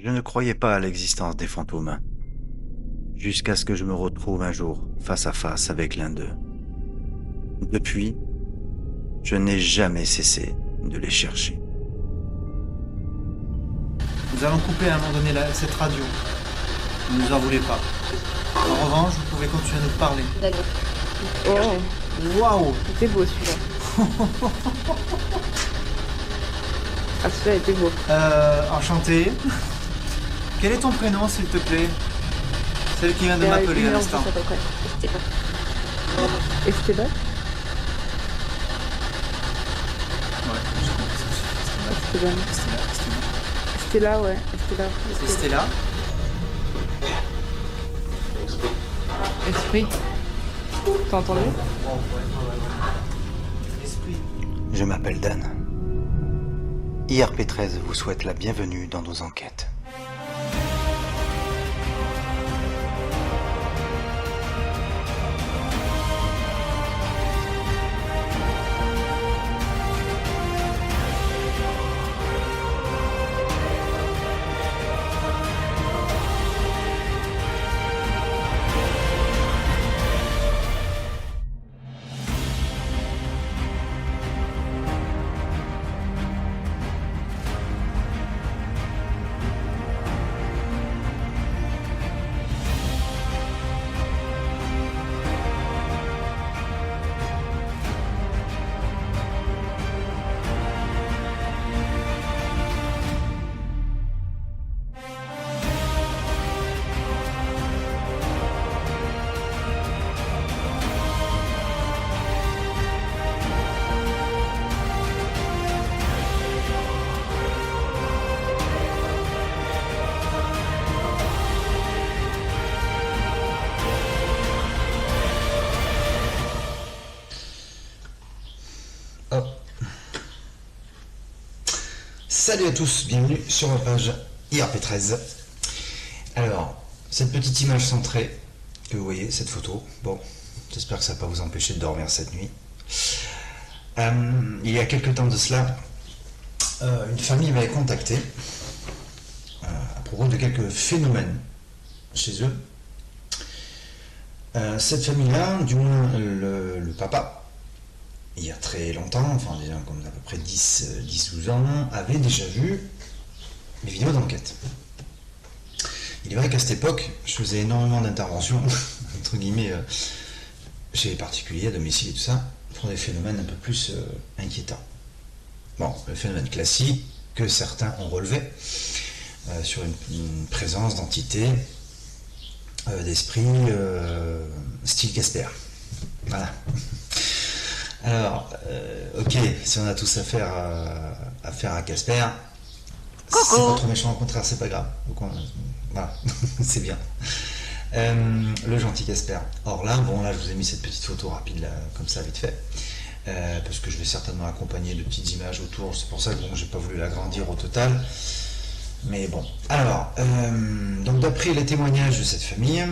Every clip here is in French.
Je ne croyais pas à l'existence des fantômes, jusqu'à ce que je me retrouve un jour face à face avec l'un d'eux. Depuis, je n'ai jamais cessé de les chercher. Nous allons couper à un moment donné cette radio. Ne nous en voulez pas. En revanche, vous pouvez continuer à nous parler. D'accord. Oh, Waouh! c'était beau celui-là. Ah, celui-là était beau. Enchanté. Quel est ton prénom, s'il te plaît? Celle qui vient de m'appeler à l'instant. Esteban. Esteban? Ouais, je comprends. Esteban. Stella, ouais. Stella. C'est Stella. Esprit. T'as entendu? Esprit. Je m'appelle Dan. IRP13 vous souhaite la bienvenue dans nos enquêtes. Hop. Salut à tous, bienvenue sur ma page IRP13. Alors, cette petite image centrée que vous voyez, cette photo, bon, j'espère que ça ne va pas vous empêcher de dormir cette nuit. Il y a quelques temps de cela, une famille m'avait contacté à propos de quelques phénomènes chez eux. Cette famille-là, du moins le papa, il y a très longtemps, enfin déjà comme à peu près 10-12 ans, avait déjà vu les vidéos d'enquête. Il est vrai qu'à cette époque, je faisais énormément d'interventions, entre guillemets, chez les particuliers, à domicile et tout ça, pour des phénomènes un peu plus inquiétants. Bon, le phénomène classique que certains ont relevé sur une présence d'entités, d'esprit style Casper. Voilà. Alors, ok, si on a tous affaire à Casper, c'est pas trop méchant, au contraire, c'est pas grave. Donc, voilà, c'est bien. Le gentil Casper. Or là, bon, là, je vous ai mis cette petite photo rapide, là, comme ça, vite fait. Parce que je vais certainement accompagner de petites images autour. C'est pour ça que bon, j'ai pas voulu l'agrandir au total. Mais bon. Alors, donc d'après les témoignages de cette famille,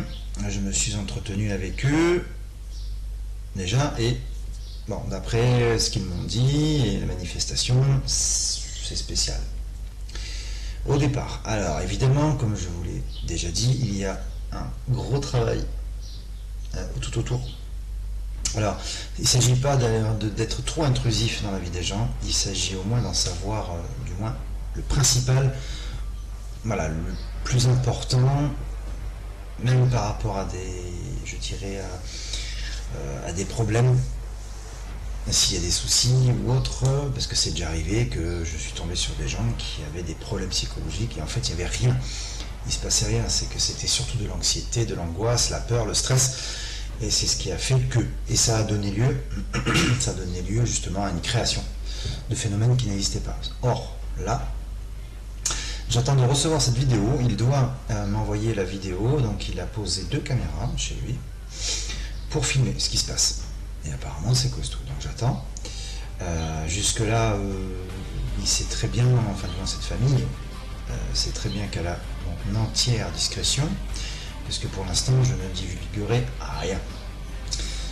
je me suis entretenu avec eux, déjà, et bon, d'après ce qu'ils m'ont dit, et la manifestation, c'est spécial. Au départ, alors évidemment, comme je vous l'ai déjà dit, il y a un gros travail tout autour. Alors, il ne s'agit pas d'être trop intrusif dans la vie des gens, il s'agit au moins d'en savoir, du moins, le principal, voilà, le plus important, même par rapport à des, je dirais, à des problèmes, s'il y a des soucis ou autre, parce que c'est déjà arrivé que je suis tombé sur des gens qui avaient des problèmes psychologiques et en fait il n'y avait rien, il ne se passait rien, c'est que c'était surtout de l'anxiété, de l'angoisse, la peur, le stress, et c'est ce qui a fait que, et ça a donné lieu, justement à une création de phénomènes qui n'existaient pas. Or, là, j'attends de recevoir cette vidéo, il doit m'envoyer la vidéo, donc il a posé 2 caméras chez lui pour filmer ce qui se passe. Et apparemment c'est costaud, donc j'attends. Jusque là, il sait très bien, enfin dans cette famille, sait très bien qu'elle a mon entière discrétion, parce que pour l'instant je ne divulguerai rien.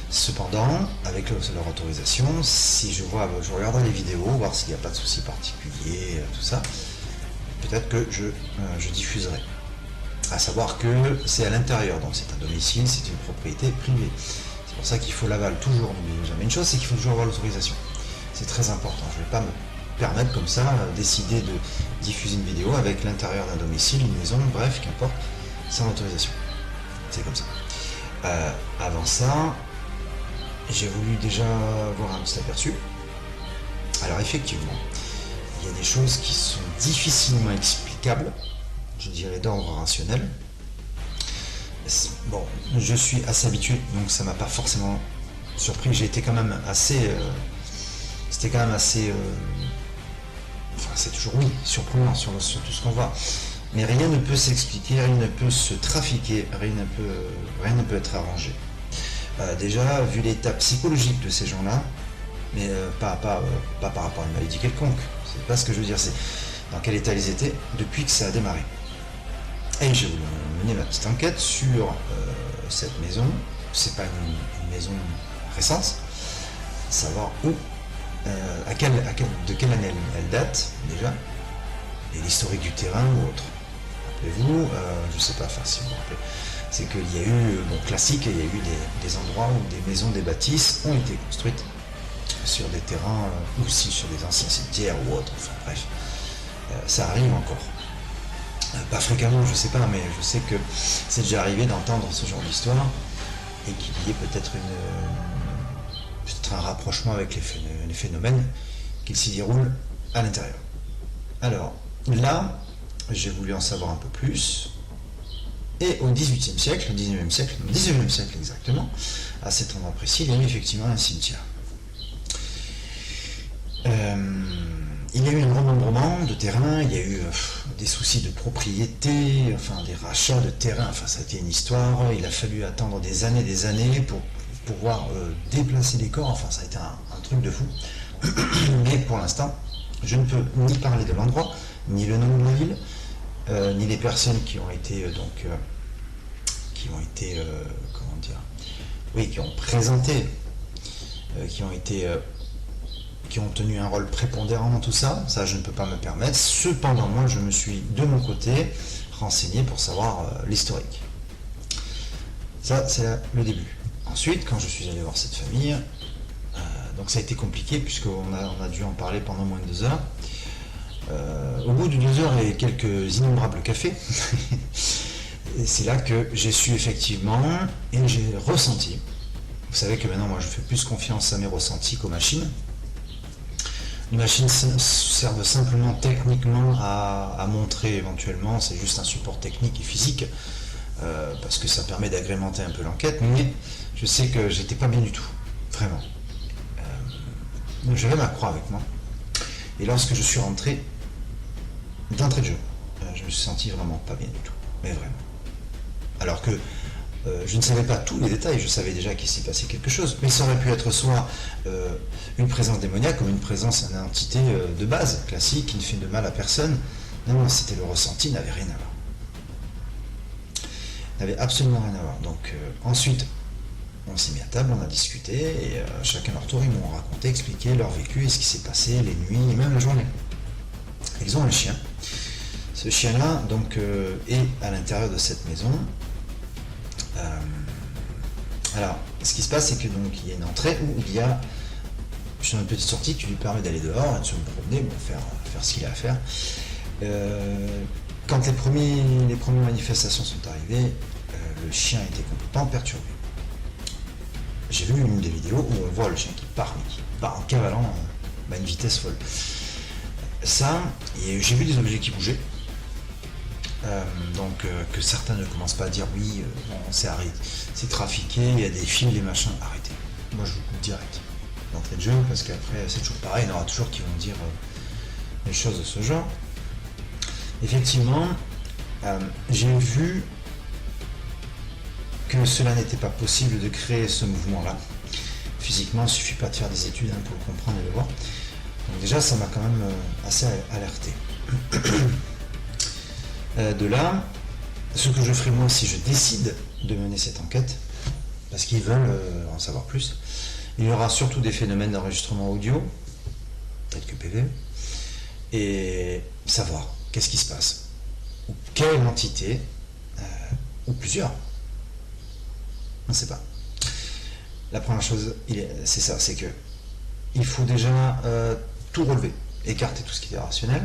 Cependant, avec leur autorisation, si je regarderai les vidéos, voir s'il n'y a pas de soucis particuliers, tout ça, peut-être que je diffuserai. À savoir que c'est à l'intérieur, donc c'est un domicile, c'est une propriété privée. C'est pour ça qu'il faut l'aval toujours, n'oubliez jamais une chose, c'est qu'il faut toujours avoir l'autorisation. C'est très important, je ne vais pas me permettre comme ça, décider de diffuser une vidéo avec l'intérieur d'un domicile, une maison, bref, qu'importe, sans autorisation. C'est comme ça. Avant ça, j'ai voulu déjà voir un petit aperçu. Alors effectivement, il y a des choses qui sont difficilement explicables, je dirais d'ordre rationnel. Bon, je suis assez habitué, donc ça m'a pas forcément surpris. J'ai été quand même assez... c'était quand même assez... enfin, c'est toujours, oui, surprenant sur tout ce qu'on voit. Mais rien ne peut s'expliquer, rien ne peut se trafiquer, rien ne peut être arrangé. Déjà, vu l'état psychologique de ces gens-là, mais pas par rapport à une maladie quelconque, c'est pas ce que je veux dire, c'est dans quel état ils étaient depuis que ça a démarré. Et j'ai voulu mener ma petite enquête sur cette maison. C'est pas une maison récente, savoir où, de quelle année elle date déjà, et l'historique du terrain ou autre. Rappelez-vous, je sais pas, enfin si vous vous rappelez, c'est qu'il y a eu, bon classique, il y a eu des endroits où des maisons, des bâtisses ont été construites sur des terrains, ou aussi sur des anciens cimetières ou autres, enfin bref, ça arrive encore. Pas fréquemment, je sais pas, mais je sais que c'est déjà arrivé d'entendre ce genre d'histoire et qu'il y ait peut-être un rapprochement avec les phénomènes qui s'y déroulent à l'intérieur. Alors là, j'ai voulu en savoir un peu plus. Et au XVIIIe siècle, 19e siècle exactement, à cet endroit précis, il y a eu effectivement un cimetière. Il y a eu un grand nombrement de terrains, il y a eu des soucis de propriété, enfin des rachats de terrains, enfin ça a été une histoire, il a fallu attendre des années pour pouvoir déplacer les corps, enfin ça a été un truc de fou. Mais pour l'instant, je ne peux ni parler de l'endroit, ni le nom de la ville, ni les personnes qui ont été comment dire, oui, qui ont présenté, qui ont tenu un rôle prépondérant dans tout ça, ça je ne peux pas me permettre. Cependant, moi je me suis de mon côté renseigné pour savoir l'historique. Ça c'est le début. Ensuite, quand je suis allé voir cette famille, donc ça a été compliqué puisqu'on a dû en parler pendant moins de 2 heures. Au bout de 2 heures et quelques innombrables cafés, et c'est là que j'ai su effectivement et j'ai ressenti. Vous savez que maintenant moi je fais plus confiance à mes ressentis qu'aux machines. Les machines servent simplement techniquement à montrer éventuellement, c'est juste un support technique et physique, parce que ça permet d'agrémenter un peu l'enquête, mais je sais que j'étais pas bien du tout, vraiment. Donc j'avais ma croix avec moi, et lorsque je suis rentré, d'entrée de jeu, je me suis senti vraiment pas bien du tout, mais vraiment. Alors que je ne savais pas tous les détails, je savais déjà qu'il s'y passait quelque chose, mais ça aurait pu être soit une présence démoniaque, comme une présence d'une entité de base, classique, qui ne fait de mal à personne. Non, c'était le ressenti, n'avait rien à voir. N'avait absolument rien à voir. Donc ensuite, on s'est mis à table, on a discuté, et chacun leur tour, ils m'ont raconté, expliqué leur vécu, et ce qui s'est passé, les nuits, et même la journée. Ils ont un chien. Ce chien-là, donc, est à l'intérieur de cette maison. Alors, ce qui se passe, c'est que donc il y a une entrée où il y a une petite sortie qui lui permet d'aller dehors, de se promener, bon, faire ce qu'il a à faire. Quand les premières manifestations sont arrivées, le chien était complètement perturbé. J'ai vu une des vidéos où on voit le chien qui part en cavalant à une vitesse folle. Ça, et j'ai vu des objets qui bougeaient. Donc que certains ne commencent pas à dire oui, bon, c'est arrêté, c'est trafiqué, il y a des fils, des machins, arrêtez. Moi je vous coupe direct d'entrée de jeu, parce qu'après c'est toujours pareil, il y en aura toujours qui vont dire des choses de ce genre. Effectivement, j'ai vu que cela n'était pas possible de créer ce mouvement-là. Physiquement, il ne suffit pas de faire des études pour le comprendre et le voir. Donc déjà, ça m'a quand même assez alerté. De là, ce que je ferai moi si je décide de mener cette enquête, parce qu'ils veulent en savoir plus, il y aura surtout des phénomènes d'enregistrement audio, tels que PV, et savoir qu'est-ce qui se passe? Ou quelle entité, ou plusieurs? On ne sait pas. La première chose, c'est ça, c'est que il faut déjà tout relever, écarter tout ce qui est rationnel.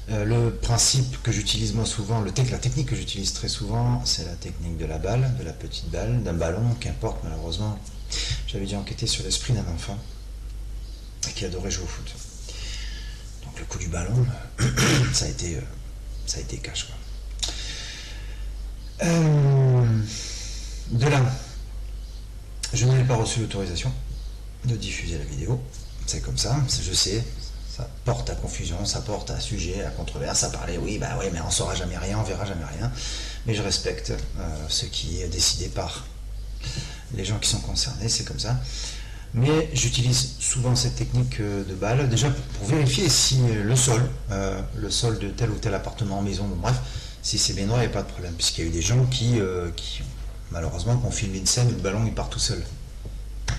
Le principe que j'utilise moi souvent, la technique que j'utilise très souvent, c'est la technique de la balle, de la petite balle, d'un ballon, qu'importe malheureusement. J'avais dû enquêter sur l'esprit d'un enfant qui adorait jouer au foot. Donc le coup du ballon, ça a été cash, quoi. De là, je n'avais pas reçu l'autorisation de diffuser la vidéo. C'est comme ça, je sais, ça porte à confusion, ça porte à sujet, à controverse, à parler, oui, mais on saura jamais rien, on verra jamais rien. Mais je respecte ce qui est décidé par les gens qui sont concernés, c'est comme ça. Mais j'utilise souvent cette technique de balle, déjà pour vérifier si le sol de tel ou tel appartement, maison, bon, bref, si c'est bien droit, il n'y a pas de problème. Puisqu'il y a eu des gens qui malheureusement, ont filmé une scène où le ballon il part tout seul.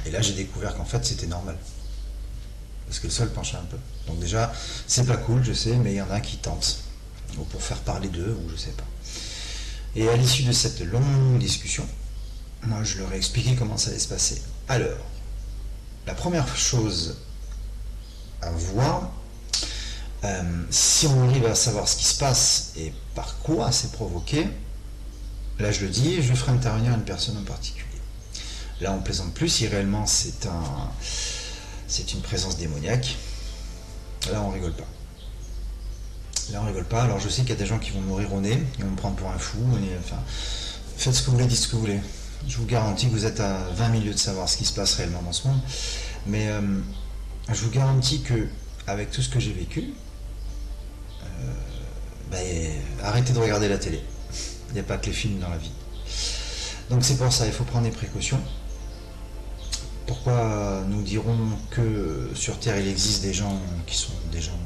Et là, j'ai découvert qu'en fait, c'était normal. Parce que le sol penchait un peu. Donc déjà, c'est pas cool, je sais, mais il y en a qui tentent. Ou pour faire parler d'eux, ou je sais pas. Et à l'issue de cette longue discussion, moi, je leur ai expliqué comment ça allait se passer. Alors, la première chose à voir, si on arrive à savoir ce qui se passe et par quoi c'est provoqué, là je le dis, je ferai intervenir une personne en particulier. Là on plaisante plus, si réellement c'est une présence démoniaque, là on rigole pas. Là on rigole pas, alors je sais qu'il y a des gens qui vont me mourir au nez, ils vont me prendre pour un fou, enfin, faites ce que vous voulez, dites ce que vous voulez. Je vous garantis que vous êtes à 20 000 lieues de savoir ce qui se passe réellement dans ce monde, mais je vous garantis que avec tout ce que j'ai vécu, arrêtez de regarder la télé. Il n'y a pas que les films dans la vie. Donc c'est pour ça, il faut prendre des précautions. Pourquoi nous dirons que sur Terre il existe des gens qui sont des gens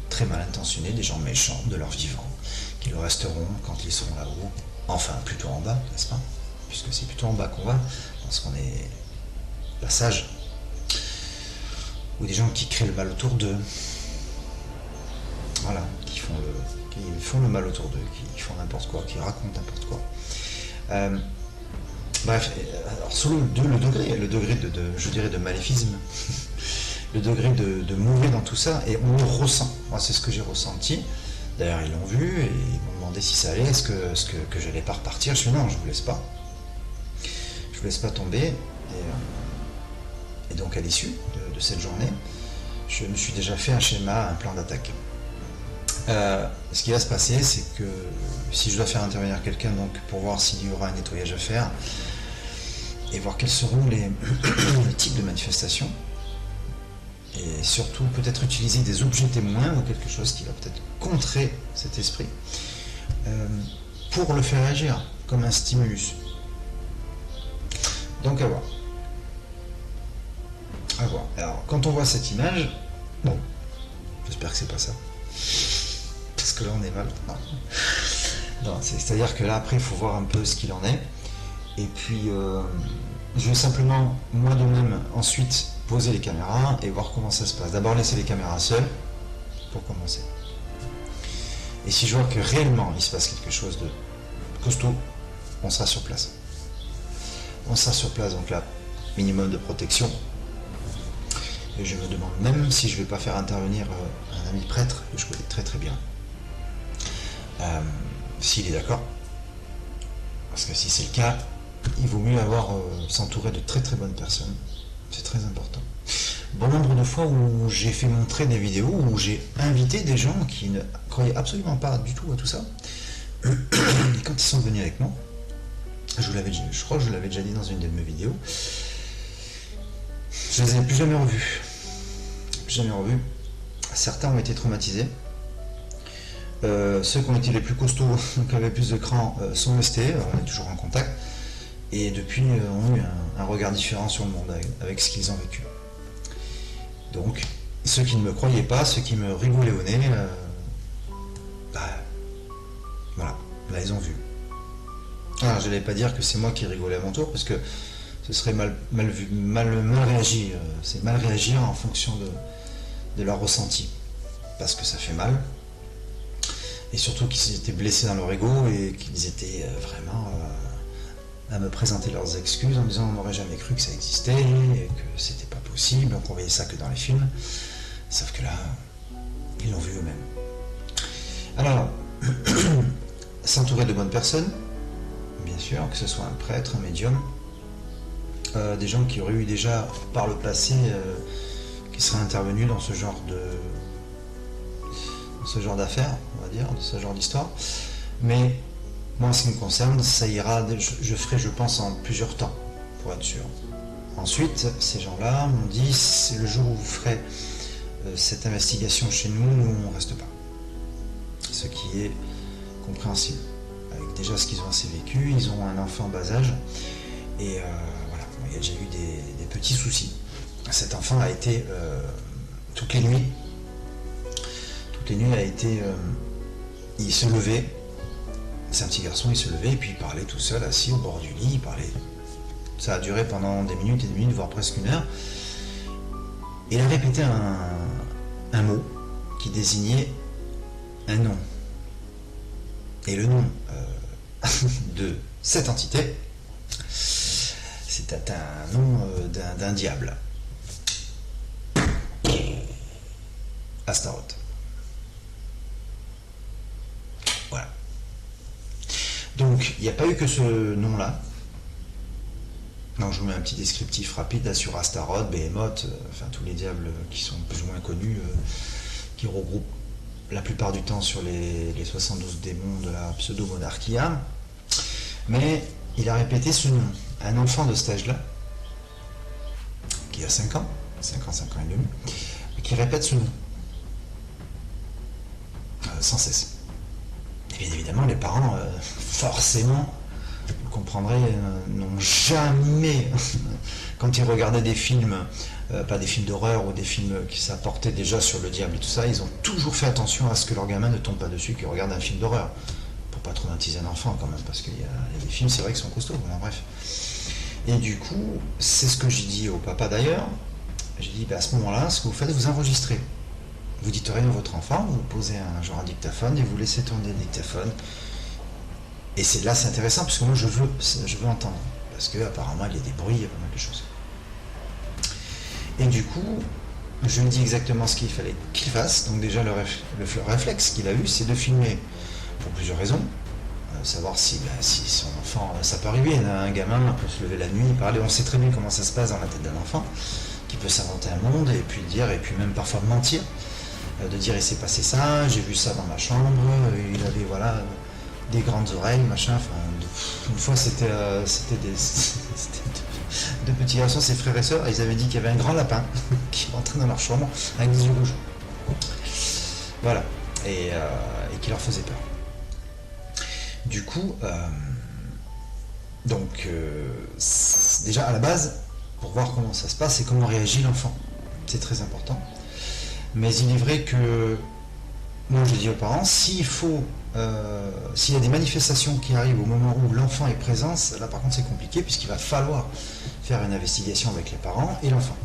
très mal intentionnés, des gens méchants de leur vivant, qui le resteront quand ils seront là-haut, enfin plutôt en bas, n'est-ce pas? Puisque c'est plutôt en bas qu'on va, parce qu'on est passage. Ou des gens qui créent le mal autour d'eux. Voilà, qui font le mal autour d'eux, qui font n'importe quoi, qui racontent n'importe quoi. Bref, alors sur le degré je dirais de maléfisme, le degré de mauvais dans tout ça, et on le ressent. Moi, c'est ce que j'ai ressenti. D'ailleurs, ils l'ont vu et ils m'ont demandé si ça allait, est-ce que j'allais pas repartir. Je suis non, je vous laisse pas. Je vous laisse pas tomber. Et donc, à l'issue de cette journée, je me suis déjà fait un schéma, un plan d'attaque. Ce qui va se passer, c'est que si je dois faire intervenir quelqu'un donc pour voir s'il y aura un nettoyage à faire et voir quels seront les types de manifestations, et surtout peut-être utiliser des objets témoins ou quelque chose qui va peut-être contrer cet esprit pour le faire agir comme un stimulus. Donc à voir. À voir. Alors quand on voit cette image, bon, j'espère que c'est pas ça. Parce que là on est mal. Non, c'est-à-dire que là après il faut voir un peu ce qu'il en est. Et puis je vais simplement moi de même ensuite poser les caméras et voir comment ça se passe. D'abord laisser les caméras seules pour commencer. Et si je vois que réellement il se passe quelque chose de costaud, on sera sur place. On sera sur place, donc là, minimum de protection. Et je me demande même si je ne vais pas faire intervenir un ami prêtre que je connais très très bien. S'il est d'accord. Parce que si c'est le cas, il vaut mieux s'entourer de très très bonnes personnes. C'est très important. Bon nombre de fois où j'ai fait montrer des vidéos, où j'ai invité des gens qui ne croyaient absolument pas du tout à tout ça. Et quand ils sont venus avec moi, je crois que je l'avais déjà dit dans une de mes vidéos, je les ai plus jamais revus. Certains ont été traumatisés. Ceux qui ont été les plus costauds, qui avaient plus de cran, sont restés, on est toujours en contact, et depuis ont eu un regard différent sur le monde avec ce qu'ils ont vécu. Donc, ceux qui ne me croyaient pas, ceux qui me rigolaient au nez, voilà, là ils ont vu. Alors, je n'allais pas dire que c'est moi qui rigolais à mon tour, parce que ce serait mal réagi. C'est mal réagir en fonction de leur ressenti. Parce que ça fait mal, et surtout qu'ils étaient blessés dans leur ego et qu'ils étaient vraiment à me présenter leurs excuses en me disant on n'aurait jamais cru que ça existait et que c'était pas possible, qu'on voyait ça que dans les films. Sauf que là, ils l'ont vu eux-mêmes. Alors, s'entourer de bonnes personnes, bien sûr, que ce soit un prêtre, un médium, des gens qui auraient eu déjà par le passé, qui seraient intervenus dans ce genre d'affaires, on va dire, dans ce genre d'histoire. Mais moi, en ce qui me concerne, ça ira, je ferai, je pense, en plusieurs temps, pour être sûr. Ensuite, ces gens-là m'ont dit, c'est le jour où vous ferez cette investigation chez nous, on ne reste pas. Ce qui est compréhensible. Avec déjà ce qu'ils ont assez vécu, ils ont un enfant bas âge, et voilà, il y a déjà eu des petits soucis. Cet enfant a été, toutes les nuits a été, il se levait, c'est un petit garçon, il se levait, et puis il parlait tout seul, assis au bord du lit, il parlait. Ça a duré pendant des minutes et des minutes, voire presque une heure. Il a répété un mot qui désignait un nom. Et le nom de cette entité, c'était un nom d'un diable. Astaroth. Voilà. Donc, il n'y a pas eu que ce nom-là. Donc, je vous mets un petit descriptif rapide là, sur Astaroth, Behemoth, enfin tous les diables qui sont plus ou moins connus, qui regroupent la plupart du temps sur les 72 démons de la pseudo-monarchia. Mais il a répété ce nom. Un enfant de cet âge-là, qui a 5 ans et demi, qui répète ce nom. Sans cesse. Et bien évidemment, les parents, forcément, vous comprendrez, n'ont jamais, quand ils regardaient des films, pas des films d'horreur ou des films qui s'apportaient déjà sur le diable et tout ça, ils ont toujours fait attention à ce que leur gamin ne tombe pas dessus, qu'il regarde un film d'horreur. Pour pas traumatiser un enfant quand même, parce qu'il y a des films, c'est vrai, qui sont costauds, bon, bref. Et du coup, c'est ce que j'ai dit au papa d'ailleurs. J'ai dit, à ce moment-là, ce que vous faites, vous enregistrez. Vous dites rien à votre enfant, vous posez un dictaphone et vous laissez tourner le dictaphone. Et là, c'est intéressant parce que moi, je veux entendre. Parce qu'apparemment, il y a des bruits, il y a pas mal de choses. Et du coup, je lui dis exactement ce qu'il fallait qu'il fasse. Donc déjà, le réflexe qu'il a eu, c'est de filmer pour plusieurs raisons. Savoir si son enfant, ça peut arriver, un gamin peut se lever la nuit, parler, on sait très bien comment ça se passe dans la tête d'un enfant, qui peut s'inventer un monde et puis dire, et puis même parfois mentir, de dire il s'est passé ça, j'ai vu ça dans ma chambre, il avait voilà des grandes oreilles, machin, enfin une fois c'était deux petits garçons, ses frères et sœurs, ils avaient dit qu'il y avait un grand lapin qui rentrait dans leur chambre avec des yeux rouges. Voilà, et qui leur faisait peur. Du coup, déjà à la base, pour voir comment ça se passe et comment réagit l'enfant, c'est très important. Mais il est vrai que, moi je dis aux parents, s'il y a des manifestations qui arrivent au moment où l'enfant est présent, là par contre c'est compliqué puisqu'il va falloir faire une investigation avec les parents et l'enfant.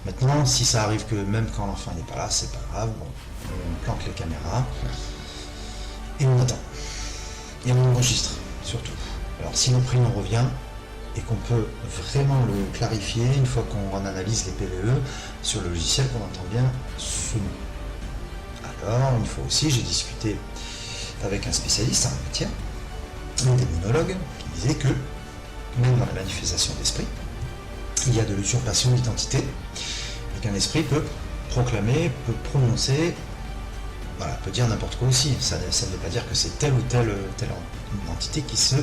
Maintenant, si ça arrive que même quand l'enfant n'est pas là, c'est pas grave, bon, on planque les caméras et on attend. Et on enregistre, surtout. Alors si le prénom revient, et qu'on peut vraiment le clarifier, une fois qu'on analyse les PVE, sur le logiciel, qu'on entend bien ce nom. Alors, une fois aussi, j'ai discuté avec un spécialiste en matière, un démonologue, qui disait que, même dans la manifestation d'esprit, il y a de l'usurpation d'identité, et qu'un esprit peut proclamer, peut prononcer, voilà, peut dire n'importe quoi aussi. Ça ne veut pas dire que c'est telle ou telle entité qui se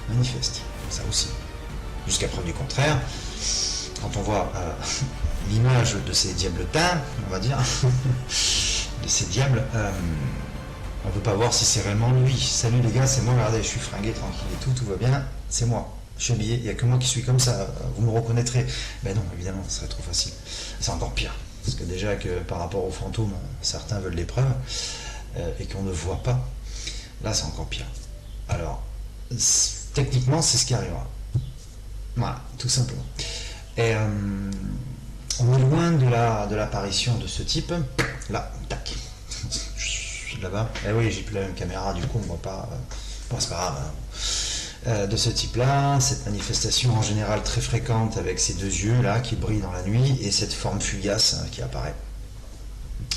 manifeste. Ça aussi. Jusqu'à preuve du contraire, quand on voit l'image de ces diabletins, on va dire, de ces diables, on ne peut pas voir si c'est réellement lui. Salut les gars, c'est moi, regardez, je suis fringué, tranquille et tout va bien, c'est moi. Je suis habillé, il n'y a que moi qui suis comme ça, vous me reconnaîtrez. Ben non, évidemment, ce serait trop facile. C'est encore pire. Parce que déjà que par rapport aux fantômes, certains veulent des preuves et qu'on ne voit pas. Là, c'est encore pire. Alors, techniquement, c'est ce qui arrivera. Voilà, tout simplement. Et on est loin de l'apparition de ce type. Là, tac. de là-bas. Eh oui, j'ai plus la même caméra, du coup on voit pas. Bon, c'est pas grave. Hein. De ce type-là, cette manifestation en général très fréquente avec ces deux yeux là qui brillent dans la nuit et cette forme fugace qui apparaît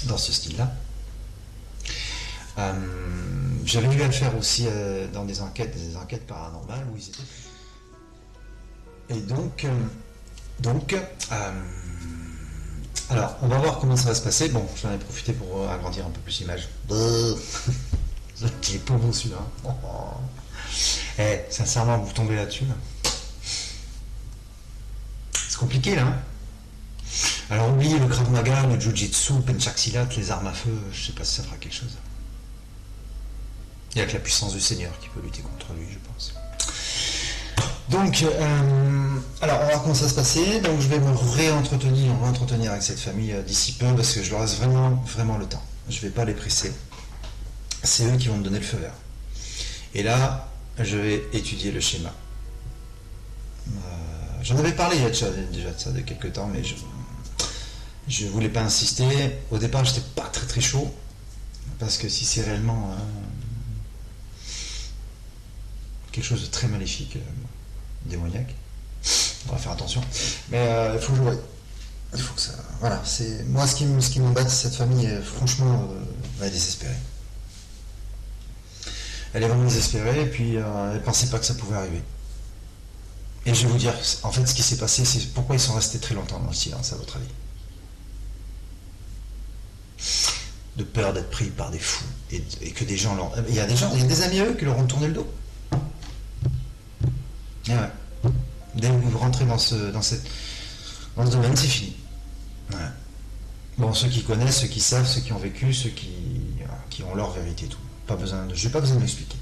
dans ce style-là. J'avais eu à le faire aussi dans des enquêtes paranormales où ils étaient. Et alors, on va voir comment ça va se passer. Bon, j'en ai profité pour agrandir un peu plus l'image. Qui est pas beau celui-là. Sincèrement, vous tombez là-dessus. Là. C'est compliqué là. Hein. Alors, oubliez le Krav Maga, le Jiu-Jitsu, Pencak Silat, les armes à feu. Je sais pas si ça fera quelque chose. Il n'y a que la puissance du Seigneur qui peut lutter contre lui, je pense. Donc, alors on va voir comment ça va se passer. Donc je vais me réentretenir avec cette famille d'ici peu parce que je leur laisse vraiment le temps. Je ne vais pas les presser. C'est eux qui vont me donner le feu vert. Et là, je vais étudier le schéma. J'en avais parlé il y a déjà de ça de quelques temps, mais je ne voulais pas insister. Au départ, j'étais pas très chaud parce que si c'est réellement quelque chose de très maléfique. Démoniaque. On va faire attention. Mais il faut jouer. Il faut que ça. Voilà. C'est moi ce qui m'embête, cette famille. Franchement, elle est désespérée. Elle est vraiment désespérée. Et puis elle pensait pas que ça pouvait arriver. Et je vais vous dire, en fait, ce qui s'est passé, c'est pourquoi ils sont restés très longtemps dans le silence, à votre avis. De peur d'être pris par des fous et que des gens leur. Il y a des amis à eux qui leur ont tourné le dos. Et ouais. Dès que vous rentrez dans ce domaine, c'est fini. Ouais. Bon, ceux qui connaissent, ceux qui savent, ceux qui ont vécu, ceux qui ont leur vérité, tout. Je n'ai pas besoin de m'expliquer.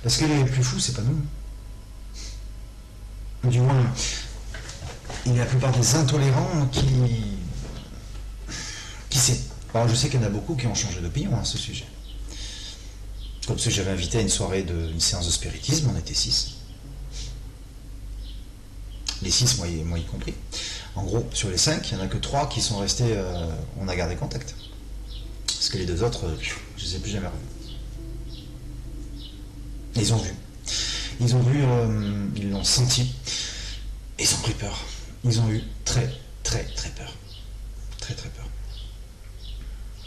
Parce que les plus fous, c'est pas nous. Du moins, il y a la plupart des intolérants qui sait. Alors je sais qu'il y en a beaucoup qui ont changé d'opinion à ce sujet. Comme ceux que j'avais invité à une séance de spiritisme, on était 6. Les 6, moi y compris. En gros, sur les 5, il n'y en a que 3 qui sont restés, on a gardé contact. Parce que les 2 autres, je ne les ai plus jamais revus. Ils ont vu. Ils l'ont senti. Et ils ont pris peur. Ils ont eu très peur. Très peur.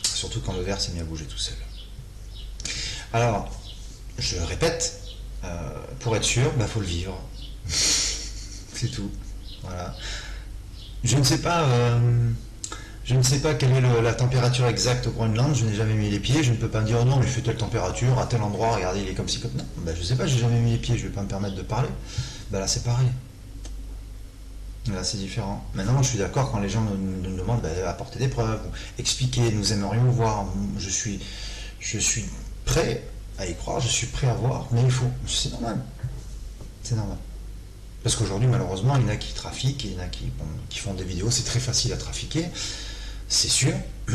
Surtout quand le verre s'est mis à bouger tout seul. Alors, je répète, pour être sûr, faut le vivre. C'est tout. Voilà. Je ne sais pas quelle est la température exacte au Groenland, je n'ai jamais mis les pieds, je ne peux pas me dire oh non, mais il fait telle température, à tel endroit, regardez, il est comme ci, comme ça. Non, je ne sais pas, j'ai jamais mis les pieds, je ne vais pas me permettre de parler. Là, c'est pareil. Là, c'est différent. Maintenant, je suis d'accord quand les gens nous demandent apporter des preuves, expliquer, nous aimerions voir. Je suis prêt à y croire, je suis prêt à voir, mais il faut. C'est normal. C'est normal. Parce qu'aujourd'hui, malheureusement, il y en a qui trafiquent, il y en a qui font des vidéos, c'est très facile à trafiquer, c'est sûr. Il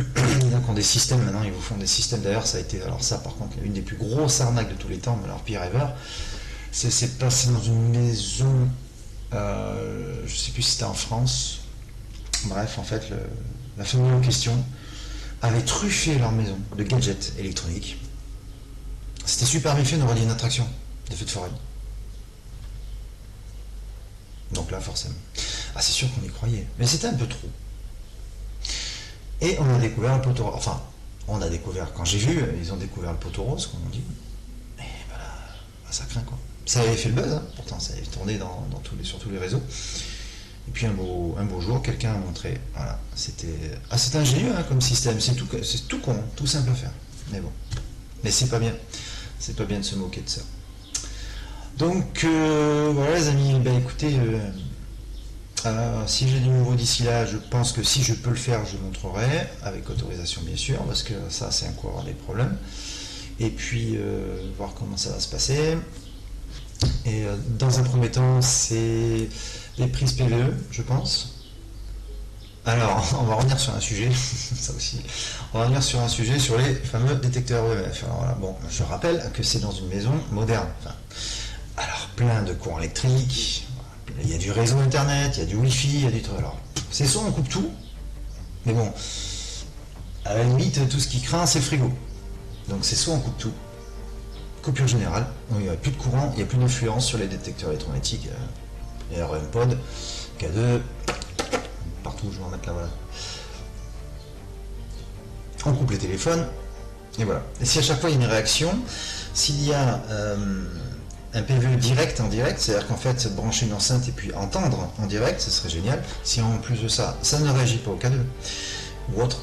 y en a qui ont des systèmes, maintenant ils vous font des systèmes, d'ailleurs ça a été, alors ça par contre, une des plus grosses arnaques de tous les temps, mais alors pire ever, c'est passé dans une maison, je sais plus si c'était en France, bref, en fait, la famille en question avait truffé leur maison de gadgets électroniques. C'était super bien fait, on aurait dit une attraction de feux de forêt. Donc là, forcément. Ah, c'est sûr qu'on y croyait. Mais c'était un peu trop. Et on a découvert le poteau rose. Enfin, on a découvert, quand j'ai vu, ils ont découvert le poteau rose, comme on dit. Et voilà, ça craint quoi. Ça avait fait le buzz, hein. Pourtant, ça avait tourné sur tous les réseaux. Et puis un beau jour, quelqu'un a montré. Voilà, c'était ingénieux hein, comme système. C'est tout con, tout simple à faire. Mais bon. Mais c'est pas bien. C'est pas bien de se moquer de ça. Donc voilà les amis, écoutez, si j'ai du nouveau d'ici là, je pense que si je peux le faire, je montrerai, avec autorisation bien sûr, parce que ça c'est encore des problèmes. Et puis voir comment ça va se passer. Et dans un premier temps, c'est les prises PVE, je pense. Alors, on va revenir sur un sujet, ça aussi. On va revenir sur un sujet sur les fameux détecteurs EMF. Alors voilà, bon, je rappelle que c'est dans une maison moderne. Alors, plein de courants électriques, il y a du réseau internet, il y a du wifi, il y a du truc. Alors, c'est soit on coupe tout, mais bon, À la limite, tout ce qui craint, c'est le frigo. Donc c'est soit on coupe tout, coupure générale, il n'y a plus de courant, il n'y a plus d'influence sur les détecteurs électromagnétiques, les REM pod, K2, partout où je vais en mettre là, voilà. On coupe les téléphones, et voilà. Et si à chaque fois il y a une réaction, s'il y a un PVE direct en direct, c'est-à-dire qu'en fait brancher une enceinte et puis entendre en direct, ce serait génial. Si en plus de ça, ça ne réagit pas au K2 ou autre,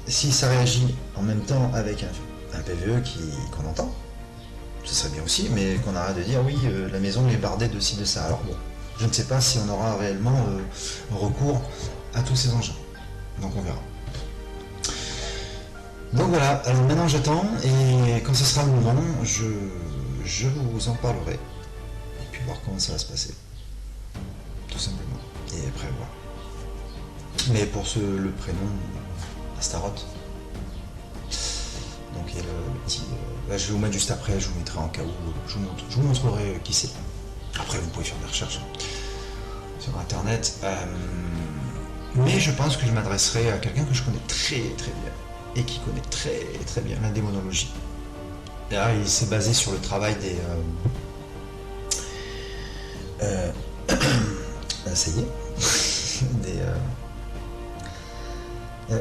si ça réagit en même temps avec un PVE qu'on entend, ce serait bien aussi, mais qu'on arrête de dire oui, la maison est bardée de ci, de ça. Alors bon, je ne sais pas si on aura réellement recours à tous ces engins. Donc on verra. Donc voilà, alors maintenant j'attends, et quand ce sera le moment, je vous en parlerai. Et puis voir comment ça va se passer. Tout simplement. Et après voir. Mais pour le prénom, Astaroth. Donc il y a le petit... là, je vais vous mettre juste après, je vous mettrai en cas où, je vous montrerai qui c'est. Après vous pouvez faire des recherches sur internet. Mais je pense que je m'adresserai à quelqu'un que je connais très très bien. Et qui connaît très très bien la démonologie. Là, il s'est basé sur le travail des... ça y est.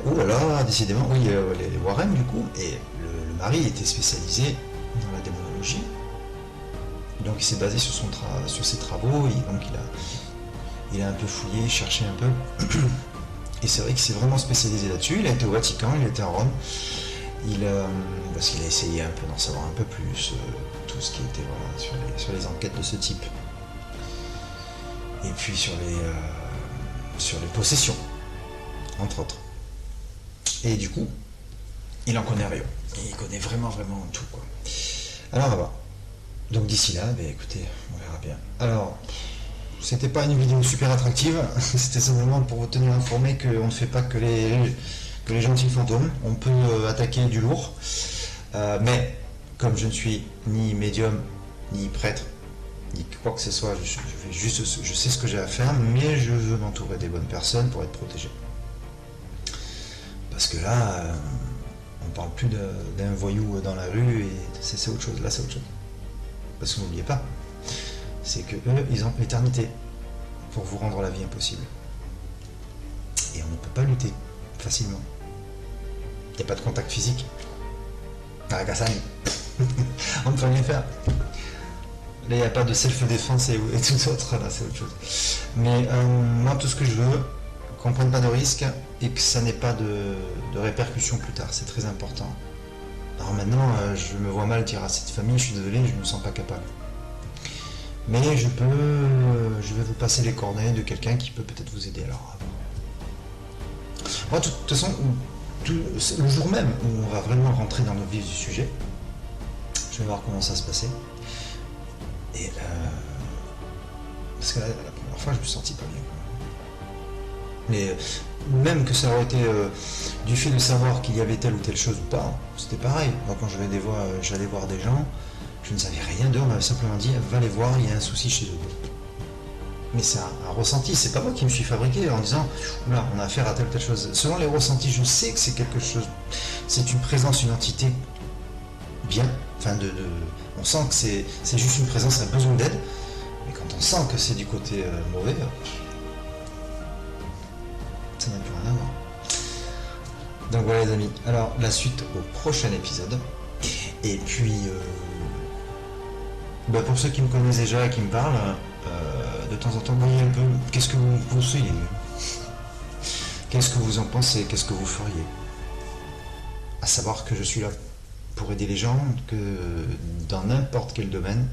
Oh là là, décidément, oui, les Warren du coup. Et le mari était spécialisé dans la démonologie. Donc il s'est basé sur ses travaux. Donc il a un peu fouillé, cherché un peu. Et c'est vrai qu'il s'est vraiment spécialisé là-dessus. Il a été au Vatican, il a été à Rome. Parce qu'il a essayé un peu d'en savoir un peu plus, tout ce qui était voilà, sur les enquêtes de ce type. Et puis sur les possessions, entre autres. Et du coup, il en connaît rien. Il connaît vraiment tout, quoi. Alors on va voir. Donc d'ici là, écoutez, on verra bien. Alors, c'était pas une vidéo super attractive, c'était simplement pour vous tenir informé qu'on ne fait pas que les gentils fantômes, on peut attaquer du lourd, mais comme je ne suis ni médium, ni prêtre, ni quoi que ce soit, je sais ce que j'ai à faire, mais je veux m'entourer des bonnes personnes pour être protégé. Parce que là, on parle plus d'un voyou dans la rue, et c'est autre chose, là c'est autre chose. Parce que n'oubliez pas, c'est que eux, ils ont l'éternité pour vous rendre la vie impossible. Et on ne peut pas lutter facilement. Il n'y a pas de contact physique. On ne peut rien faire. Là, il n'y a pas de self-défense et tout autre, là, c'est autre chose. Mais moi, tout ce que je veux, qu'on ne prenne pas de risques et que ça n'ait pas de répercussions plus tard, c'est très important. Alors maintenant, je me vois mal dire à cette famille, je suis désolé, je ne me sens pas capable. Mais je vais vous passer les coordonnées de quelqu'un qui peut peut-être vous aider. Alors, moi, de toute façon, le jour même où on va vraiment rentrer dans le vif du sujet, je vais voir comment ça se passait. Et parce que la première fois, je me sentis pas bien. Mais même que ça aurait été du fait de savoir qu'il y avait telle ou telle chose ou pas, c'était pareil. Moi, quand j'allais voir des gens, je ne savais rien d'eux, on m'avait simplement dit va les voir, il y a un souci chez eux. Mais c'est un ressenti, c'est pas moi qui me suis fabriqué en disant oula, on a affaire à telle ou telle chose. Selon les ressentis, je sais que c'est quelque chose, c'est une présence, une entité bien, enfin on sent que c'est juste une présence, un besoin d'aide, mais quand on sent que c'est du côté mauvais, ça n'a plus rien à voir. Donc voilà les amis, alors la suite au prochain épisode. Et puis pour ceux qui me connaissent déjà et qui me parlent, de temps en temps, voyez un peu qu'est-ce que vous conseillez, qu'est-ce que vous en pensez, qu'est-ce que vous feriez. À savoir que je suis là pour aider les gens, que dans n'importe quel domaine,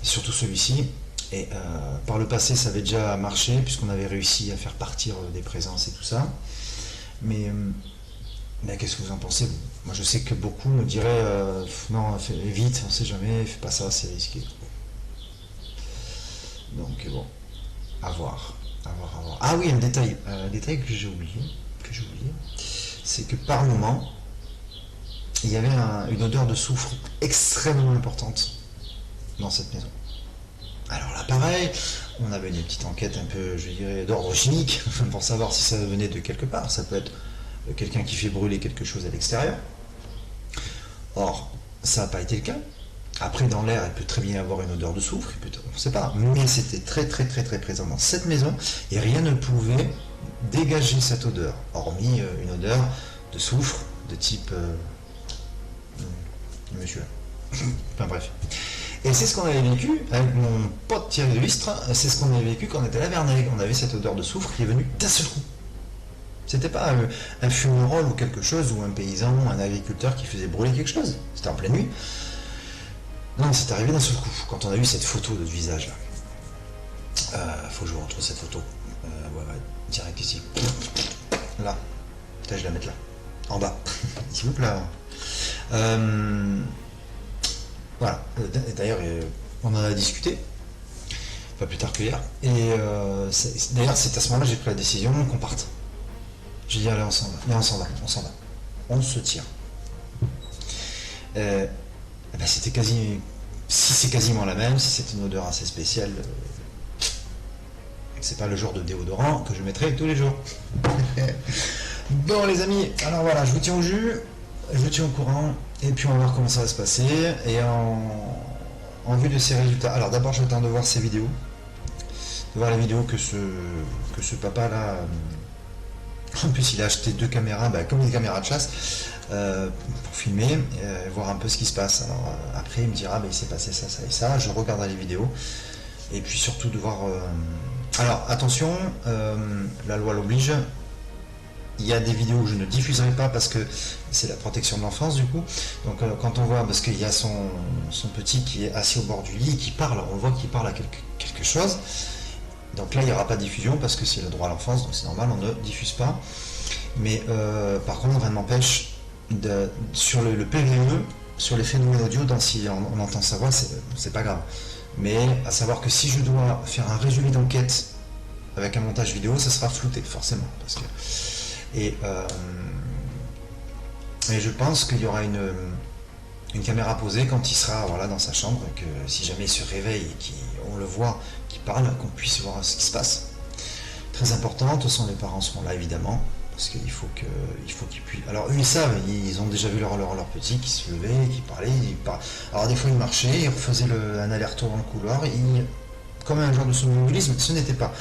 surtout celui-ci. Et par le passé, ça avait déjà marché, puisqu'on avait réussi à faire partir des présences et tout ça. Mais qu'est-ce que vous en pensez, vous ? Moi, je sais que beaucoup me diraient non, fais vite, on ne sait jamais, fais pas ça, c'est risqué. Donc bon, à voir. Ah oui, un détail que j'ai oublié, c'est que par moment, il y avait une odeur de soufre extrêmement importante dans cette maison. Alors là, pareil, on avait une petite enquête un peu, je dirais, d'ordre chimique, pour savoir si ça venait de quelque part. Ça peut être quelqu'un qui fait brûler quelque chose à l'extérieur. Or, ça n'a pas été le cas. Après, dans l'air, il peut très bien y avoir une odeur de soufre, on ne sait pas, mais c'était très présent dans cette maison, et rien ne pouvait dégager cette odeur, hormis une odeur de soufre de type monsieur. Enfin bref. Et c'est ce qu'on avait vécu avec mon pote Thierry de Listre, c'est ce qu'on avait vécu quand on était à la Verneuil. On avait cette odeur de soufre qui est venue d'un seul coup. C'était pas un fumerole ou quelque chose, ou un paysan, un agriculteur qui faisait brûler quelque chose. C'était en pleine nuit. Non, c'est arrivé d'un seul coup. Quand on a eu cette photo de ce visage là. Faut que je retrouve cette photo. Ouais, direct ici. Là. Putain, je vais la mettre là. En bas. S'il vous plaît. Voilà. D'ailleurs, on en a discuté. Pas plus tard que hier. Et d'ailleurs, c'est à ce moment-là que j'ai pris la décision qu'on parte. J'ai dit, allez, on s'en va. Mais on s'en va. On se tire. C'était quasi. Si c'est quasiment la même, si c'est une odeur assez spéciale, c'est pas le genre de déodorant que je mettrai tous les jours. Bon les amis, alors voilà, je vous tiens au jus, je vous tiens au courant, et puis on va voir comment ça va se passer, et en vue de ces résultats. Alors d'abord j'attends de voir ces vidéos, de voir la vidéo que ce papa là, en plus il a acheté 2 caméras, comme des caméras de chasse, pour filmer, voir un peu ce qui se passe. Alors après il me dira il s'est passé ça, ça et ça, je regarderai les vidéos, et puis surtout de voir... Alors attention, la loi l'oblige, il y a des vidéos que je ne diffuserai pas parce que c'est la protection de l'enfance du coup. Donc quand on voit, parce qu'il y a son petit qui est assis au bord du lit et qui parle, on voit qu'il parle à quelque chose. Donc là il n'y aura pas de diffusion parce que c'est le droit à l'enfance, donc c'est normal, on ne diffuse pas. Mais par contre rien ne m'empêche sur le PVE, sur les phénomènes audio, si on entend sa voix, c'est pas grave. Mais à savoir que si je dois faire un résumé d'enquête avec un montage vidéo, ça sera flouté forcément. Et je pense qu'il y aura une caméra posée quand il sera dans sa chambre, que si jamais il se réveille et qu'on le voit, qu'il parle, qu'on puisse voir ce qui se passe. Très important, de toute façon les parents seront là évidemment, parce qu'il faut qu'ils puissent... Alors eux ils savent, ils ont déjà vu leur petit qui se levait, qui parlait, alors des fois ils marchaient, ils refaisaient un aller-retour dans le couloir, comme un genre de somnambulisme. Ce n'était pas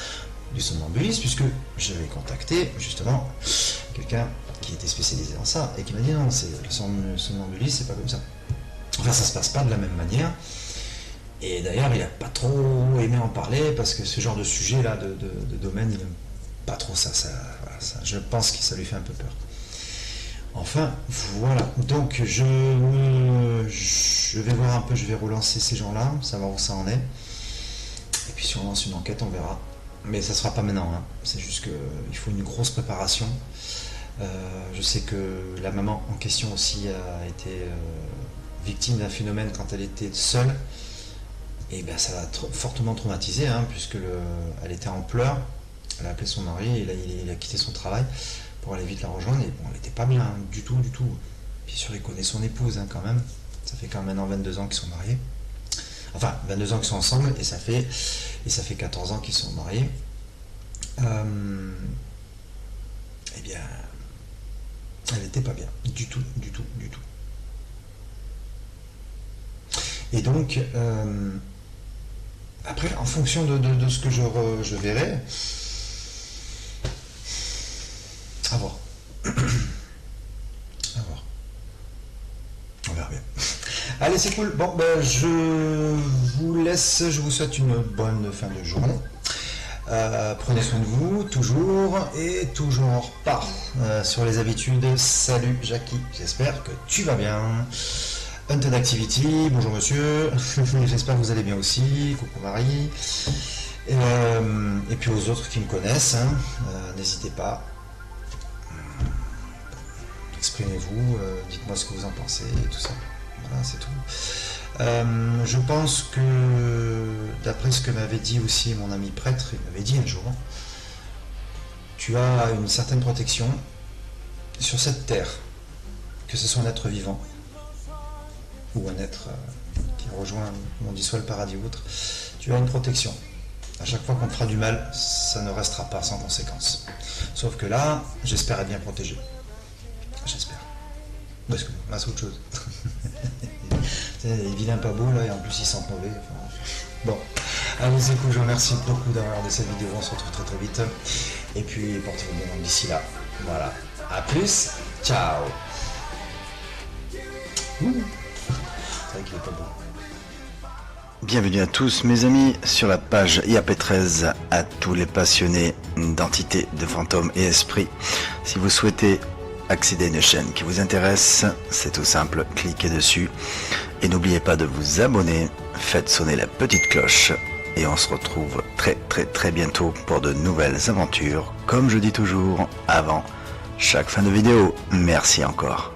du somnambulisme, puisque j'avais contacté justement quelqu'un qui était spécialisé dans ça, et qui m'a dit non, le somnambulisme c'est pas comme ça. Enfin ça se passe pas de la même manière, et d'ailleurs il a pas trop aimé en parler, parce que ce genre de sujet là, de domaine, il aime pas trop ça, je pense que ça lui fait un peu peur. Enfin, voilà. Donc je vais voir un peu, je vais relancer ces gens-là, savoir où ça en est. Et puis si on lance une enquête, on verra. Mais ça sera pas maintenant, hein. C'est juste qu'il faut une grosse préparation. Je sais que la maman en question aussi a été victime d'un phénomène quand elle était seule. Et ça l'a fortement traumatisée, hein, puisque elle était en pleurs. Elle a appelé son mari, et là il a quitté son travail pour aller vite la rejoindre, et bon, elle n'était pas bien, hein, du tout. Bien sûr, il connaît son épouse, hein, quand même. Ça fait quand même maintenant 22 ans qu'ils sont mariés. Enfin, 22 ans qu'ils sont ensemble, et ça fait 14 ans qu'ils sont mariés. Eh bien, elle n'était pas bien, du tout. Et donc, après, en fonction de ce que je verrai, à voir. On verra bien. Allez, c'est cool. Bon, je vous laisse. Je vous souhaite une bonne fin de journée. Prenez soin de vous, toujours pas sur les habitudes. Salut Jackie, j'espère que tu vas bien. Hunted Activity, bonjour monsieur. J'espère que vous allez bien aussi. Coucou Marie. Et puis aux autres qui me connaissent, hein, n'hésitez pas. Exprimez-vous, dites-moi ce que vous en pensez, et tout ça. Voilà, c'est tout. Je pense que, d'après ce que m'avait dit aussi mon ami prêtre, il m'avait dit un jour, tu as une certaine protection sur cette terre, que ce soit un être vivant, ou un être qui rejoint, on dit soit le paradis ou autre, tu as une protection. À chaque fois qu'on te fera du mal, ça ne restera pas sans conséquence. Sauf que là, j'espère être bien protégé. J'espère. Parce que là, c'est autre chose. Les vilains pas beaux là, et en plus ils sentent mauvais. Enfin, bon, allez, c'est cool, je vous remercie beaucoup d'avoir regardé cette vidéo, on se retrouve très très vite. Et puis portez-vous bien d'ici là. Voilà, à plus, ciao. C'est vrai qu'il est pas beau. Bienvenue à tous mes amis sur la page IAP13, à tous les passionnés d'entités, de fantômes et esprits. Si vous souhaitez accéder à une chaîne qui vous intéresse, c'est tout simple, cliquez dessus et n'oubliez pas de vous abonner, faites sonner la petite cloche et on se retrouve très bientôt pour de nouvelles aventures, comme je dis toujours avant chaque fin de vidéo. Merci encore.